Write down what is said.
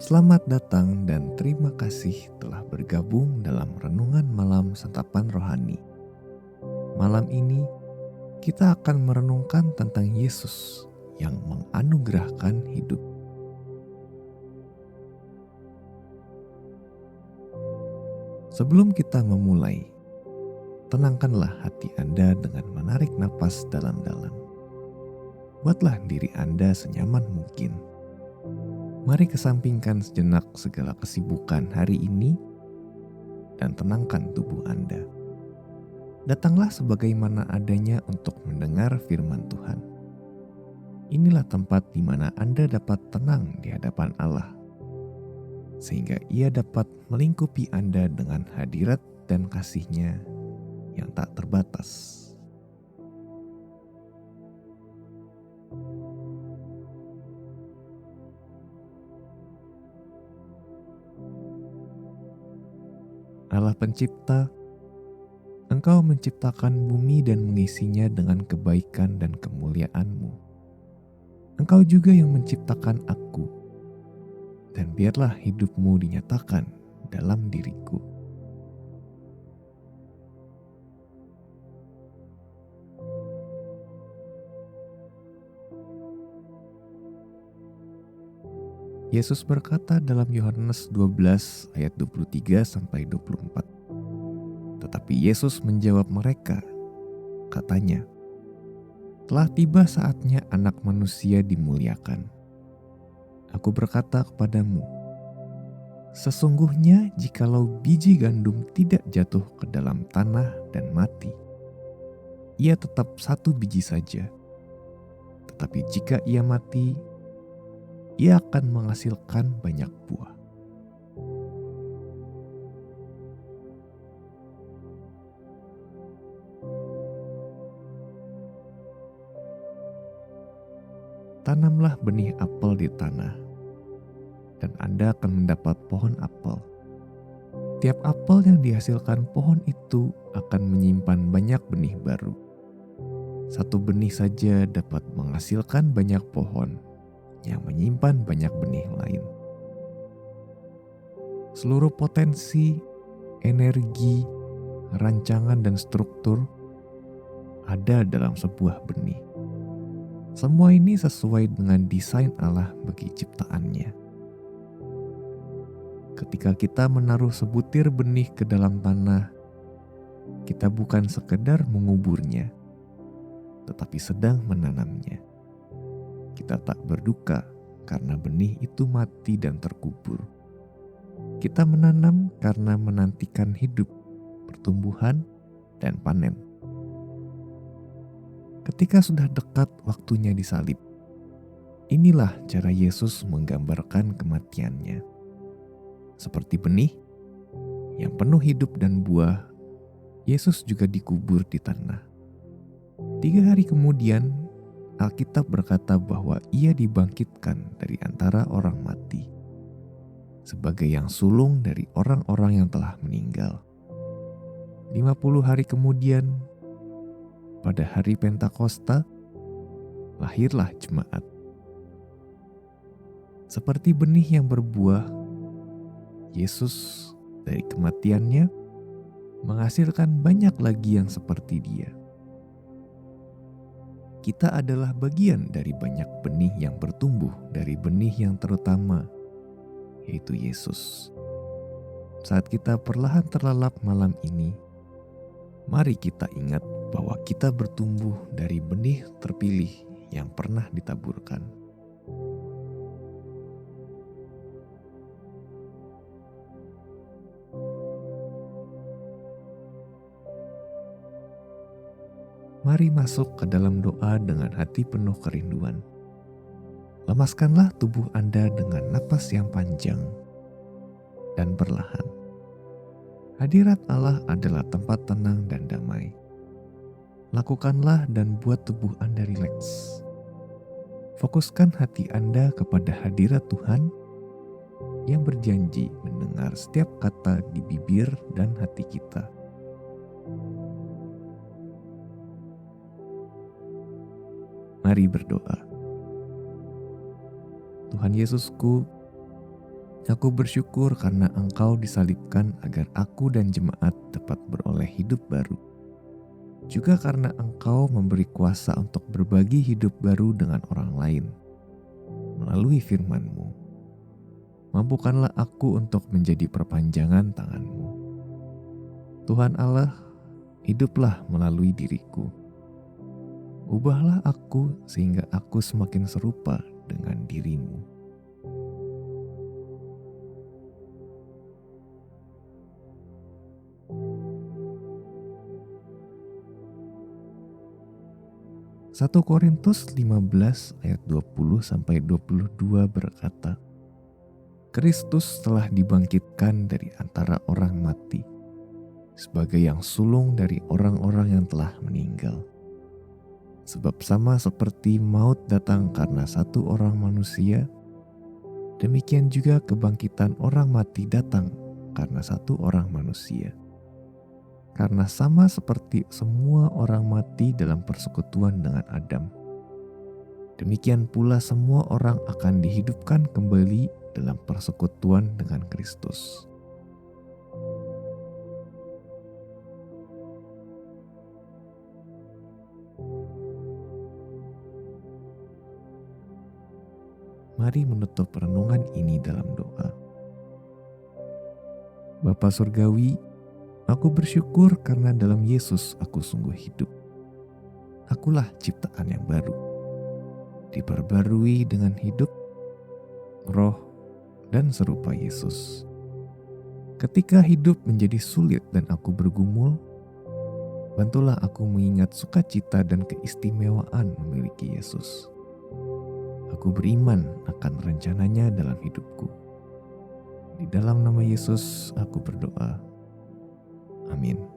Selamat datang dan terima kasih telah bergabung dalam Renungan Malam Santapan Rohani. Malam ini kita akan merenungkan tentang Yesus yang menganugerahkan hidup. Sebelum kita memulai, tenangkanlah hati Anda dengan menarik napas dalam-dalam. Buatlah diri Anda senyaman mungkin. Mari kesampingkan sejenak segala kesibukan hari ini dan tenangkan tubuh Anda. Datanglah sebagaimana adanya untuk mendengar firman Tuhan. Inilah tempat di mana Anda dapat tenang di hadapan Allah, sehingga Ia dapat melingkupi Anda dengan hadirat dan kasih-Nya yang tak terbatas. Allah Pencipta, Engkau menciptakan bumi dan mengisinya dengan kebaikan dan kemuliaan-Mu. Engkau juga yang menciptakan aku, dan biarlah hidup-Mu dinyatakan dalam diriku. Yesus berkata dalam Yohanes 12 ayat 23-24. Tetapi Yesus menjawab mereka, katanya, "Telah tiba saatnya Anak Manusia dimuliakan. Aku berkata kepadamu, sesungguhnya jikalau biji gandum tidak jatuh ke dalam tanah dan mati, ia tetap satu biji saja. Tetapi jika ia mati, ia akan menghasilkan banyak buah." Tanamlah benih apel di tanah, dan Anda akan mendapat pohon apel. Tiap apel yang dihasilkan pohon itu akan menyimpan banyak benih baru. Satu benih saja dapat menghasilkan banyak pohon yang menyimpan banyak benih lain. Seluruh potensi, energi, rancangan, dan struktur ada dalam sebuah benih. Semua ini sesuai dengan desain Allah bagi ciptaannya. Ketika kita menaruh sebutir benih ke dalam tanah, kita bukan sekedar menguburnya, tetapi sedang menanamnya. Kita tak berduka karena benih itu mati dan terkubur. Kita menanam karena menantikan hidup, pertumbuhan, dan panen. Ketika sudah dekat waktunya disalib, inilah cara Yesus menggambarkan kematiannya. Seperti benih yang penuh hidup dan buah, Yesus juga dikubur di tanah. 3 hari kemudian, Alkitab berkata bahwa Ia dibangkitkan dari antara orang mati, sebagai yang sulung dari orang-orang yang telah meninggal. 50 hari kemudian, pada hari Pentakosta, lahirlah jemaat. Seperti benih yang berbuah, Yesus dari kematiannya menghasilkan banyak lagi yang seperti Dia. Kita adalah bagian dari banyak benih yang bertumbuh dari benih yang terutama, yaitu Yesus. Saat kita perlahan terlelap malam ini, mari kita ingat bahwa kita bertumbuh dari benih terpilih yang pernah ditaburkan. Mari masuk ke dalam doa dengan hati penuh kerinduan. Lemaskanlah tubuh Anda dengan napas yang panjang dan perlahan. Hadirat Allah adalah tempat tenang dan damai. Lakukanlah dan buat tubuh Anda rileks. Fokuskan hati Anda kepada hadirat Tuhan yang berjanji mendengar setiap kata di bibir dan hati kita. Mari berdoa. Tuhan Yesusku, Aku bersyukur karena Engkau disalibkan agar aku dan jemaat dapat beroleh hidup baru. Juga karena Engkau memberi kuasa untuk berbagi hidup baru dengan orang lain. Melalui firman-Mu, mampukanlah aku untuk menjadi perpanjangan tangan-Mu. Tuhan Allah, hiduplah melalui diriku. Ubahlah aku sehingga aku semakin serupa dengan diri-Mu. 1 Korintus 15 ayat 20-22 berkata, Kristus telah dibangkitkan dari antara orang mati sebagai yang sulung dari orang-orang yang telah meninggal. Sebab sama seperti maut datang karena satu orang manusia, demikian juga kebangkitan orang mati datang karena satu orang manusia. Karena sama seperti semua orang mati dalam persekutuan dengan Adam, demikian pula semua orang akan dihidupkan kembali dalam persekutuan dengan Kristus. Mari menutup renungan ini dalam doa. Bapa Surgawi, aku bersyukur karena dalam Yesus aku sungguh hidup. Akulah ciptaan yang baru, diperbarui dengan hidup, roh, dan serupa Yesus. Ketika hidup menjadi sulit dan aku bergumul, bantulah aku mengingat sukacita dan keistimewaan memiliki Yesus. Aku beriman akan rencananya dalam hidupku. Di dalam nama Yesus aku berdoa. Amin.